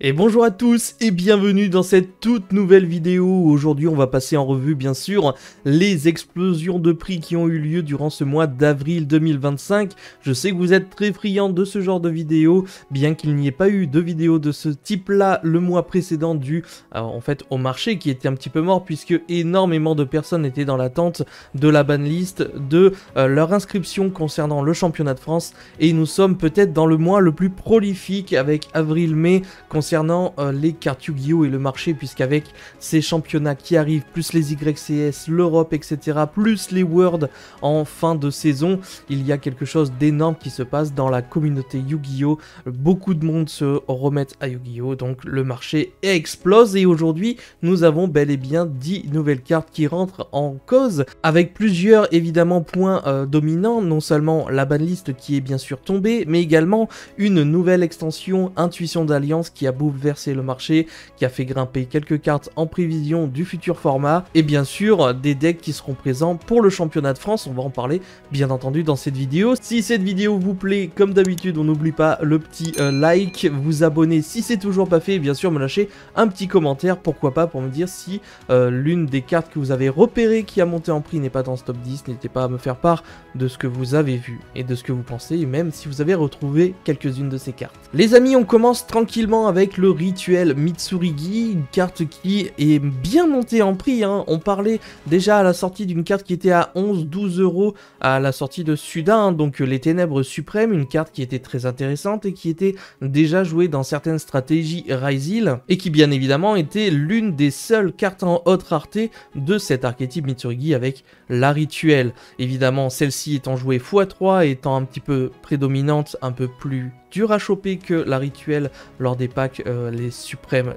Et bonjour à tous et bienvenue dans cette toute nouvelle vidéo. Aujourd'hui on va passer en revue bien sûr les explosions de prix qui ont eu lieu durant ce mois d'avril 2025. Je sais que vous êtes très friands de ce genre de vidéo, bien qu'il n'y ait pas eu de vidéo de ce type là le mois précédent dû en fait au marché qui était un petit peu mort puisque énormément de personnes étaient dans l'attente de la banlist, de leur inscription concernant le championnat de France, et nous sommes peut-être dans le mois le plus prolifique avec avril-mai concernant les cartes Yu-Gi-Oh et le marché, puisqu'avec ces championnats qui arrivent, plus les YCS, l'Europe, etc., plus les Worlds en fin de saison, il y a quelque chose d'énorme qui se passe dans la communauté Yu-Gi-Oh! Beaucoup de monde se remettent à Yu-Gi-Oh! Donc le marché explose et aujourd'hui nous avons bel et bien 10 nouvelles cartes qui rentrent en cause, avec plusieurs évidemment points dominants, non seulement la banlist qui est bien sûr tombée, mais également une nouvelle extension Intuition d'Alliance qui a bouleversé le marché, qui a fait grimper quelques cartes en prévision du futur format, et bien sûr des decks qui seront présents pour le championnat de France. On va en parler bien entendu dans cette vidéo. Si cette vidéo vous plaît, comme d'habitude, on n'oublie pas le petit like, vous abonner si c'est toujours pas fait, et bien sûr me lâcher un petit commentaire, pourquoi pas, pour me dire si l'une des cartes que vous avez repérées qui a monté en prix n'est pas dans ce top 10. N'hésitez pas à me faire part de ce que vous avez vu et de ce que vous pensez, et même si vous avez retrouvé quelques-unes de ces cartes. Les amis, on commence tranquillement avec le rituel Mitsurigi, une carte qui est bien montée en prix, hein. On parlait déjà à la sortie d'une carte qui était à 11-12 € à la sortie de Suda, hein, donc les Ténèbres Suprêmes, une carte qui était très intéressante et qui était déjà jouée dans certaines stratégies Ryzil, et qui bien évidemment était l'une des seules cartes en haute rareté de cet archétype Mitsurigi avec la rituel. Évidemment, celle-ci étant jouée x3, étant un petit peu prédominante, un peu plus dur à choper que la rituel lors des packs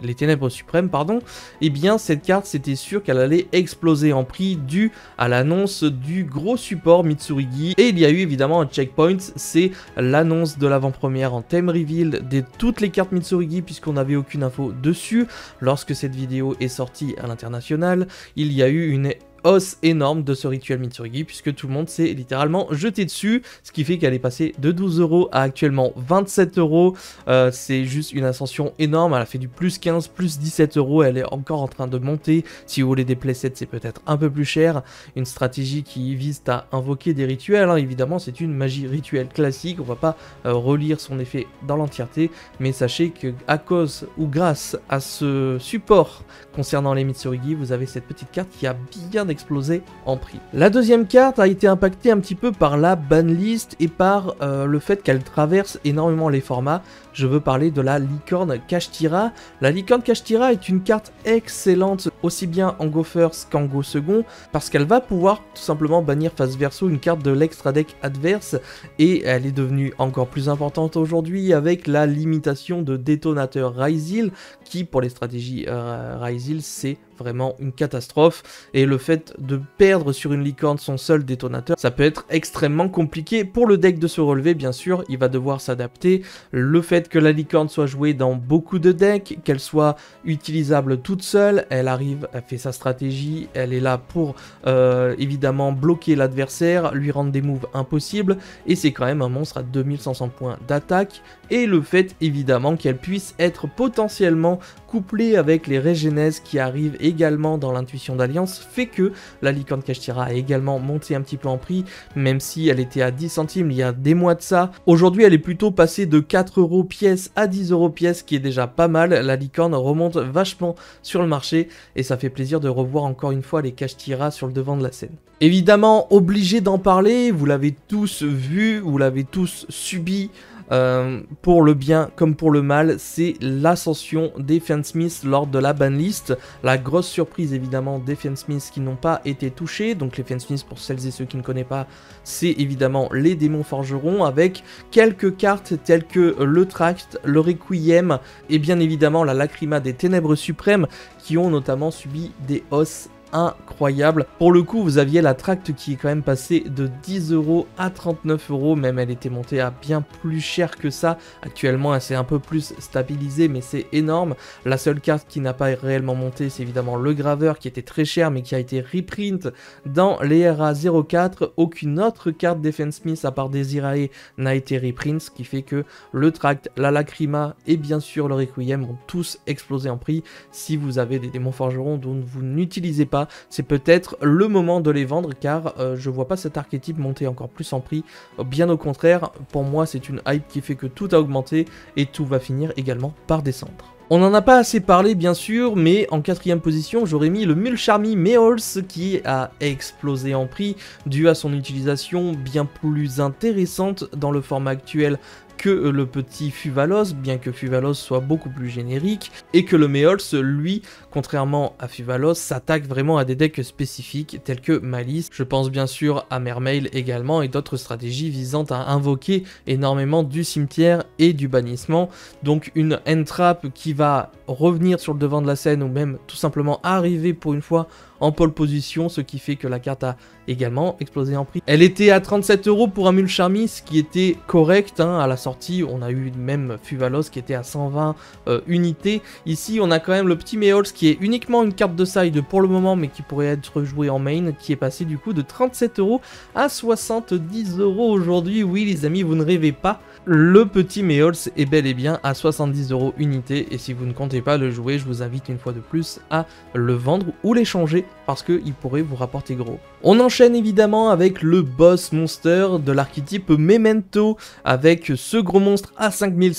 les Ténèbres Suprêmes, pardon, et bien cette carte c'était sûr qu'elle allait exploser en prix dû à l'annonce du gros support Mitsurigi, et il y a eu évidemment un checkpoint, c'est l'annonce de l'avant-première en thème reveal de toutes les cartes Mitsurigi, puisqu'on n'avait aucune info dessus. Lorsque cette vidéo est sortie à l'international, il y a eu une hausse énorme de ce rituel Mitsurigi, puisque tout le monde s'est littéralement jeté dessus, ce qui fait qu'elle est passée de 12 € à actuellement 27 €. C'est juste une ascension énorme, elle a fait du plus 15, plus 17 €, elle est encore en train de monter. Si vous voulez des playsets, c'est peut-être un peu plus cher. Une stratégie qui vise à invoquer des rituels, hein. Évidemment c'est une magie rituelle classique, on va pas relire son effet dans l'entièreté, mais sachez que à cause ou grâce à ce support concernant les Mitsurigi, vous avez cette petite carte qui a bien explosé en prix. La deuxième carte a été impactée un petit peu par la banlist et par le fait qu'elle traverse énormément les formats. Je veux parler de la licorne Kashtira. La licorne Kashtira est une carte excellente aussi bien en Go First qu'en Go Second, parce qu'elle va pouvoir tout simplement bannir face verso une carte de l'extra deck adverse, et elle est devenue encore plus importante aujourd'hui avec la limitation de détonateur Ryzil, qui pour les stratégies Ryzil c'est vraiment une catastrophe, et le fait de perdre sur une licorne son seul détonateur, ça peut être extrêmement compliqué pour le deck de se relever. Bien sûr, il va devoir s'adapter. Le fait que la licorne soit jouée dans beaucoup de decks, qu'elle soit utilisable toute seule, elle arrive, elle fait sa stratégie, elle est là pour évidemment bloquer l'adversaire, lui rendre des moves impossibles, et c'est quand même un monstre à 2500 points d'attaque, et le fait évidemment qu'elle puisse être potentiellement couplée avec les régénèses qui arrivent également dans l'intuition d'alliance fait que la licorne Kashtira a également monté un petit peu en prix, même si elle était à 10 centimes il y a des mois de ça. Aujourd'hui elle est plutôt passée de 4 € pièce à 10 € pièce, qui est déjà pas mal. La licorne remonte vachement sur le marché et ça fait plaisir de revoir encore une fois les Kashtira sur le devant de la scène. Évidemment obligé d'en parler, vous l'avez tous vu, vous l'avez tous subi. Pour le bien comme pour le mal, c'est l'ascension des Fiendsmith lors de la banlist. La grosse surprise évidemment des Fiendsmith qui n'ont pas été touchés. Donc les Fiendsmith, pour celles et ceux qui ne connaissent pas, c'est évidemment les démons forgerons, avec quelques cartes telles que le Tract, le Requiem et bien évidemment la Lacrima des Ténèbres Suprêmes, qui ont notamment subi des hausses incroyable. Pour le coup, vous aviez la Tract qui est quand même passée de 10 € à 39 €, même elle était montée à bien plus cher que ça. Actuellement, elle s'est un peu plus stabilisée, mais c'est énorme. La seule carte qui n'a pas réellement monté, c'est évidemment le graveur qui était très cher, mais qui a été reprint dans les RA04. Aucune autre carte Defense Smith à part Desirae n'a été reprint, ce qui fait que le Tract, la Lacrima et bien sûr le Requiem ont tous explosé en prix. Si vous avez des démons forgerons dont vous n'utilisez pas, c'est peut-être le moment de les vendre, car je vois pas cet archétype monter encore plus en prix. Bien au contraire, pour moi c'est une hype qui fait que tout a augmenté et tout va finir également par descendre. On n'en a pas assez parlé bien sûr, mais en 4ème position j'aurais mis le Mulcharmy Meols qui a explosé en prix dû à son utilisation bien plus intéressante dans le format actuel que le petit Fuvalos, bien que Fuvalos soit beaucoup plus générique, et que le Meols, lui, contrairement à Fuvalos, s'attaque vraiment à des decks spécifiques tels que Malice. Je pense bien sûr à Mermail également et d'autres stratégies visant à invoquer énormément du cimetière et du bannissement. Donc une Entrap qui va revenir sur le devant de la scène ou même tout simplement arriver pour une fois en pole position, ce qui fait que la carte a également explosé en prix. Elle était à 37 € pour un Mulcharmy, ce qui était correct hein, à la sortie. On a eu même Fuvalos qui était à 120 unités. Ici, on a quand même le petit Meols qui est uniquement une carte de side pour le moment, mais qui pourrait être jouée en main, qui est passé du coup de 37 € à 70 € aujourd'hui. Oui les amis, vous ne rêvez pas. Le petit Meols est bel et bien à 70 € unité, et si vous ne comptez pas le jouer, je vous invite une fois de plus à le vendre ou l'échanger parce qu'il pourrait vous rapporter gros. On enchaîne évidemment avec le boss monster de l'archétype Memento, avec ce gros monstre à 5000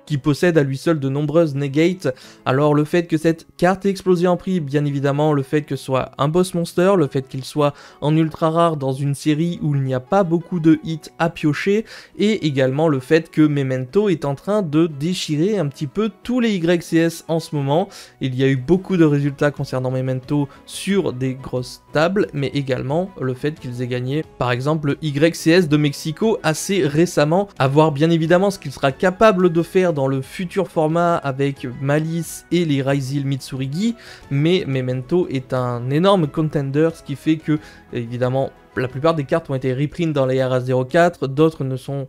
qui possède à lui seul de nombreuses negates. Alors le fait que cette carte ait explosé en prix, bien évidemment le fait que ce soit un boss monster, le fait qu'il soit en ultra rare dans une série où il n'y a pas beaucoup de hits à piocher, et également le fait que Memento est en train de déchirer un petit peu tous les YCS en ce moment. Il y a eu beaucoup de résultats concernant Memento sur des grosses tables, mais également le fait qu'ils aient gagné par exemple le YCS de Mexico assez récemment, à voir bien évidemment ce qu'il sera capable de faire dans le futur format avec Malice et les Ryzeal Mitsurigi, mais Memento est un énorme contender, ce qui fait que évidemment la plupart des cartes ont été reprint dans les RA04, d'autres ne sont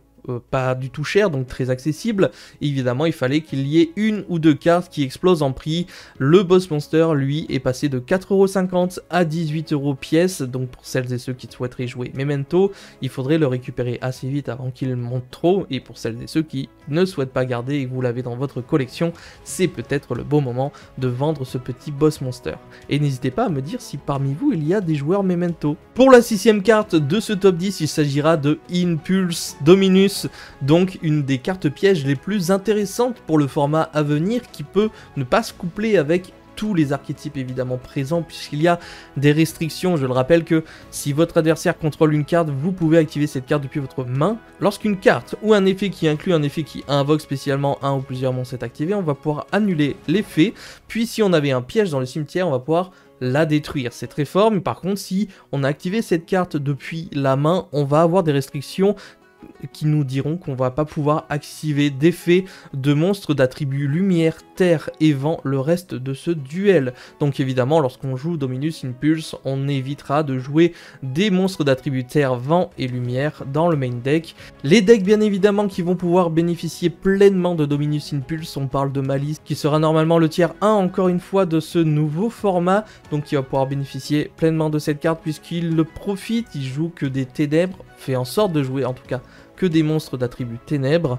pas du tout cher, donc très accessible. Et évidemment, il fallait qu'il y ait une ou deux cartes qui explosent en prix. Le boss monster, lui, est passé de 4,50 € à 18 € pièce. Donc pour celles et ceux qui souhaiteraient jouer Memento, il faudrait le récupérer assez vite avant qu'il monte trop. Et pour celles et ceux qui ne souhaitent pas garder et que vous l'avez dans votre collection, c'est peut-être le bon moment de vendre ce petit boss monster. Et n'hésitez pas à me dire si parmi vous il y a des joueurs Memento. Pour la 6ème carte de ce top 10, il s'agira de Impulse Dominus, donc une des cartes pièges les plus intéressantes pour le format à venir, qui peut ne pas se coupler avec tous les archétypes évidemment présents, puisqu'il y a des restrictions. Je le rappelle que si votre adversaire contrôle une carte, vous pouvez activer cette carte depuis votre main. Lorsqu'une carte ou un effet qui inclut un effet qui invoque spécialement un ou plusieurs monstres est activé, on va pouvoir annuler l'effet, puis si on avait un piège dans le cimetière, on va pouvoir la détruire. C'est très fort, mais par contre si on a activé cette carte depuis la main, on va avoir des restrictions qui nous diront qu'on va pas pouvoir activer d'effets de monstres d'attributs lumière, terre et vent le reste de ce duel. Donc évidemment, lorsqu'on joue Dominus Impulse, on évitera de jouer des monstres d'attributs terre, vent et lumière dans le main deck. Les decks bien évidemment qui vont pouvoir bénéficier pleinement de Dominus Impulse, on parle de Malice qui sera normalement le tiers 1 encore une fois de ce nouveau format, donc qui va pouvoir bénéficier pleinement de cette carte puisqu'il le profite, il joue que des ténèbres, fait en sorte de jouer en tout cas que des monstres d'attributs ténèbres.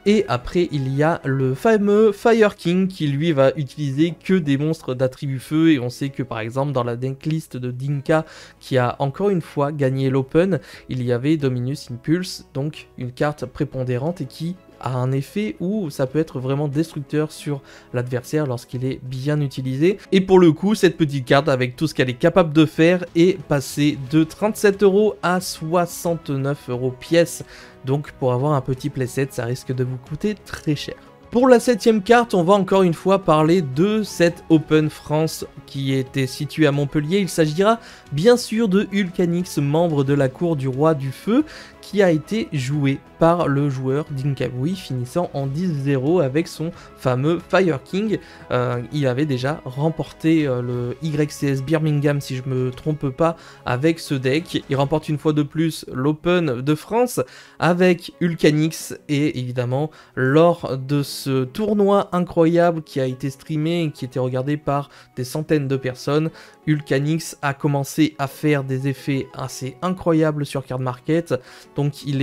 Et après il y a le fameux Fire King qui lui va utiliser que des monstres d'attributs feu, et on sait que par exemple dans la decklist de Dinka qui a encore une fois gagné l'Open, il y avait Dominus Impulse, donc une carte prépondérante et qui a un effet où ça peut être vraiment destructeur sur l'adversaire lorsqu'il est bien utilisé. Et pour le coup, cette petite carte avec tout ce qu'elle est capable de faire est passée de 37 € à 69 € pièce. Donc pour avoir un petit playset, ça risque de vous coûter très cher. Pour la 7ème carte, on va encore une fois parler de cette Open France qui était située à Montpellier. Il s'agira bien sûr de Ulcanix, membre de la cour du roi du feu, qui a été joué par le joueur Dinkabui, finissant en 10-0 avec son fameux Fire King. Il avait déjà remporté le YCS Birmingham, si je me trompe pas, avec ce deck. Il remporte une fois de plus l'Open de France avec Ulcanix, et évidemment lors de ce tournoi incroyable qui a été streamé et qui était regardé par des centaines de personnes, Ulcanix a commencé à faire des effets assez incroyables sur Card Market. Donc il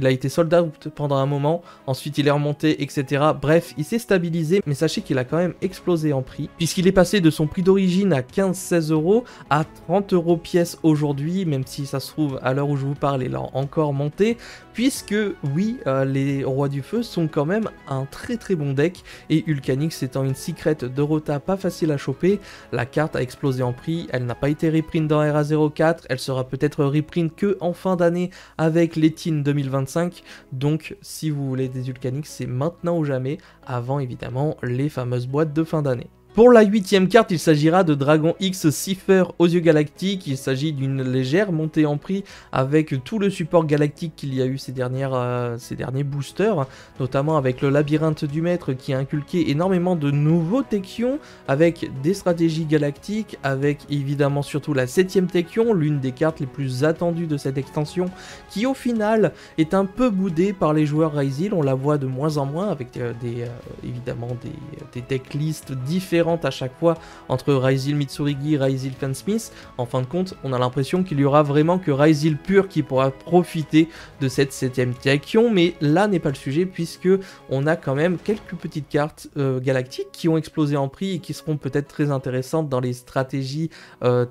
a été sold out pendant un moment, ensuite il est remonté, etc. Bref, il s'est stabilisé, mais sachez qu'il a quand même explosé en prix, puisqu'il est passé de son prix d'origine à 15-16 € à 30 € pièce aujourd'hui, même si ça se trouve à l'heure où je vous parle il a encore monté, puisque oui, les Rois du Feu sont quand même un très très bon deck, et Ulcanix étant une secret de Rota pas facile à choper, la carte a explosé en prix. Elle n'a pas été reprint dans RA04, elle sera peut-être reprint que en fin d'année avec les Teens 2025, donc si vous voulez des Ulcanix, c'est maintenant ou jamais, avant évidemment les fameuses boîtes de fin d'année. Pour la 8ème carte, il s'agira de Dragon X Cipher aux yeux galactiques. Il s'agit d'une légère montée en prix avec tout le support galactique qu'il y a eu ces derniers boosters, notamment avec le labyrinthe du maître qui a inculqué énormément de nouveaux techions avec des stratégies galactiques, avec évidemment surtout la 7ème techion, l'une des cartes les plus attendues de cette extension, qui au final est un peu boudée par les joueurs Ryzeal. On la voit de moins en moins avec évidemment des decklists différents à chaque fois entre Ryzeal Mitsurigi et Ryzeal Fansmith. En fin de compte, on a l'impression qu'il y aura vraiment que Ryzeal pur qui pourra profiter de cette 7ème techion, mais là n'est pas le sujet, puisque on a quand même quelques petites cartes galactiques qui ont explosé en prix et qui seront peut-être très intéressantes dans les stratégies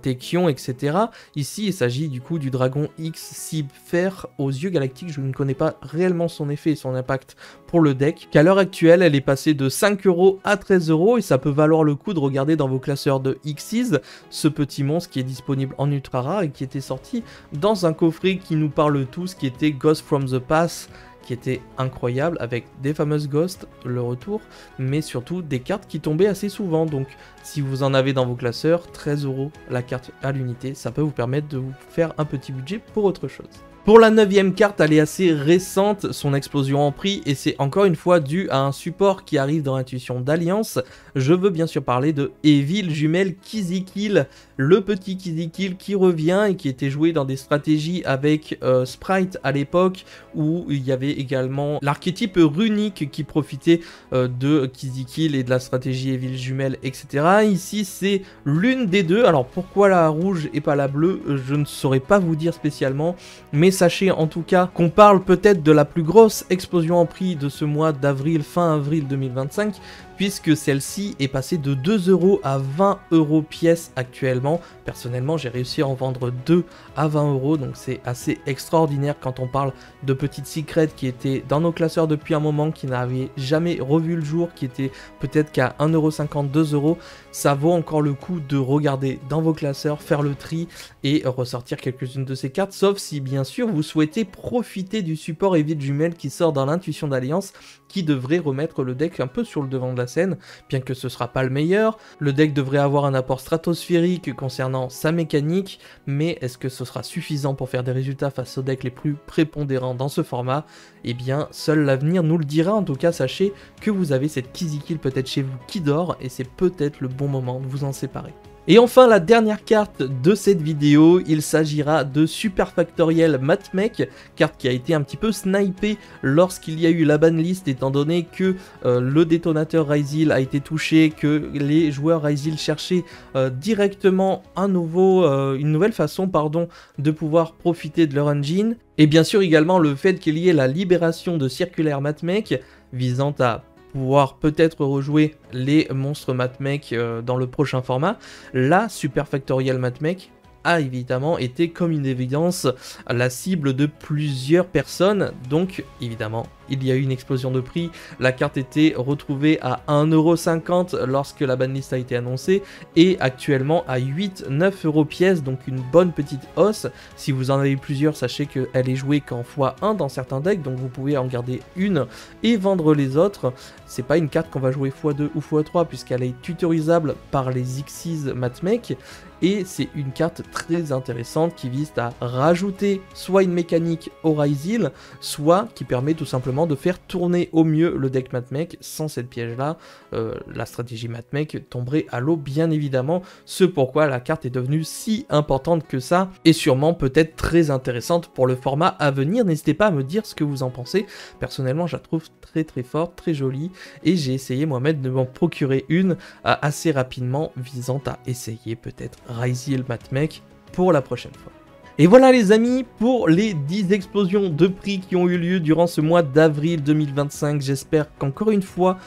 techion, etc. Ici, il s'agit du coup du Dragon X Cipher aux yeux galactiques. Je ne connais pas réellement son effet et son impact pour le deck, qu'à l'heure actuelle, elle est passée de 5 € à 13 € et ça peut valoir le coup de regarder dans vos classeurs de Xyz ce petit monstre qui est disponible en ultra rare et qui était sorti dans un coffret qui nous parle tous, qui était Ghost from the Past, qui était incroyable avec des fameuses ghosts, le retour, mais surtout des cartes qui tombaient assez souvent. Donc si vous en avez dans vos classeurs, 13 € la carte à l'unité, ça peut vous permettre de vous faire un petit budget pour autre chose. Pour la 9ème carte, elle est assez récente, son explosion en prix, et c'est encore une fois dû à un support qui arrive dans l'intuition d'Alliance. Je veux bien sûr parler de Evil Jumelle Kizikil, le petit Kizikil qui revient et qui était joué dans des stratégies avec Sprite à l'époque, où il y avait également l'archétype runique qui profitait de Kizikil et de la stratégie Evil Jumelle, etc. Ici, c'est l'une des deux. Alors pourquoi la rouge et pas la bleue, je ne saurais pas vous dire spécialement, mais sachez en tout cas qu'on parle peut-être de la plus grosse explosion en prix de ce mois d'avril, fin avril 2025, puisque celle-ci est passée de 2 € à 20 € pièce actuellement. Personnellement, j'ai réussi à en vendre 2 à 20 €, donc c'est assez extraordinaire quand on parle de petites secrets qui étaient dans nos classeurs depuis un moment, qui n'avaient jamais revu le jour, qui étaient peut-être qu'à 1,50 €, 2 €. Ça vaut encore le coup de regarder dans vos classeurs, faire le tri et ressortir quelques-unes de ces cartes, sauf si bien sûr vous souhaitez profiter du support Evil Jumelle qui sort dans l'intuition d'Alliance, qui devrait remettre le deck un peu sur le devant de la scène, bien que ce sera pas le meilleur. Le deck devrait avoir un apport stratosphérique concernant sa mécanique, mais est-ce que ce sera suffisant pour faire des résultats face aux decks les plus prépondérants dans ce format? Eh bien, seul l'avenir nous le dira. En tout cas, sachez que vous avez cette Kizikil peut-être chez vous qui dort, et c'est peut-être le bon moment de vous en séparer. Et enfin, la dernière carte de cette vidéo, il s'agira de Super Factoriel Matmech, carte qui a été un petit peu snipée lorsqu'il y a eu la banlist, étant donné que le détonateur Ryzeal a été touché, que les joueurs Ryzeal cherchaient directement une nouvelle façon de pouvoir profiter de leur engine. Et bien sûr également le fait qu'il y ait la libération de Circulaire Matmech, visant à pouvoir peut-être rejouer les monstres Matmech dans le prochain format. La Super Factoriel Matmech a évidemment été comme une évidence la cible de plusieurs personnes, donc évidemment il y a eu une explosion de prix. La carte était retrouvée à 1,50 € lorsque la banlist a été annoncée et actuellement à 8-9 € pièce, donc une bonne petite hausse. Si vous en avez plusieurs, sachez qu'elle est jouée qu'en x1 dans certains decks, donc vous pouvez en garder une et vendre les autres. C'est pas une carte qu'on va jouer x2 ou x3 puisqu'elle est tutorisable par les Xyz Matmec. Et c'est une carte très intéressante qui vise à rajouter soit une mécanique au Ryzeal, soit qui permet tout simplement de faire tourner au mieux le deck Matmec. Sans cette piège-là, la stratégie Matmec tomberait à l'eau bien évidemment. Ce pourquoi la carte est devenue si importante que ça, et sûrement peut-être très intéressante pour le format à venir. N'hésitez pas à me dire ce que vous en pensez. Personnellement, je la trouve très forte, très jolie, et j'ai essayé moi-même de m'en procurer une assez rapidement, visant à essayer peut-être Ryzeal Matmec pour la prochaine fois. Et voilà les amis pour les 10 explosions de prix qui ont eu lieu durant ce mois d'avril 2025. J'espère qu'encore une fois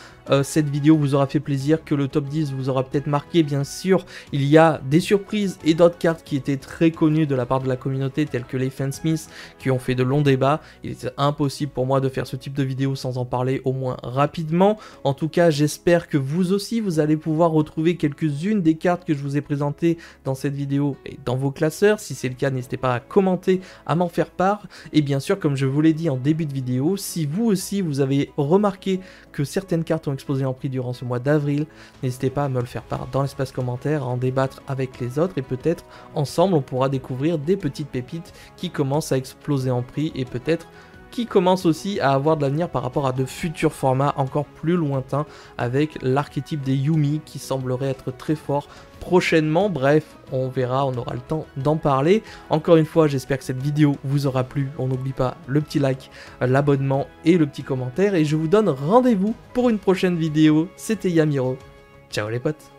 cette vidéo vous aura fait plaisir, que le top 10 vous aura peut-être marqué. Bien sûr, il y a des surprises et d'autres cartes qui étaient très connues de la part de la communauté, telles que les Fansmith, qui ont fait de longs débats. Il était impossible pour moi de faire ce type de vidéo sans en parler au moins rapidement. En tout cas, j'espère que vous aussi, vous allez pouvoir retrouver quelques-unes des cartes que je vous ai présentées dans cette vidéo et dans vos classeurs. Si c'est le cas, n'hésitez pas à commenter, à m'en faire part. Et bien sûr, comme je vous l'ai dit en début de vidéo, si vous aussi, vous avez remarqué que certaines cartes ont explosé en prix durant ce mois d'avril, n'hésitez pas à me le faire part dans l'espace commentaire, à en débattre avec les autres, et peut-être ensemble on pourra découvrir des petites pépites qui commencent à exploser en prix et peut-être qui commencent aussi à avoir de l'avenir par rapport à de futurs formats encore plus lointains, avec l'archétype des Yuumi qui semblerait être très fort prochainement. Bref, on verra, on aura le temps d'en parler. Encore une fois, j'espère que cette vidéo vous aura plu. On n'oublie pas le petit like, l'abonnement et le petit commentaire. Et je vous donne rendez-vous pour une prochaine vidéo. C'était Yamiro. Ciao les potes.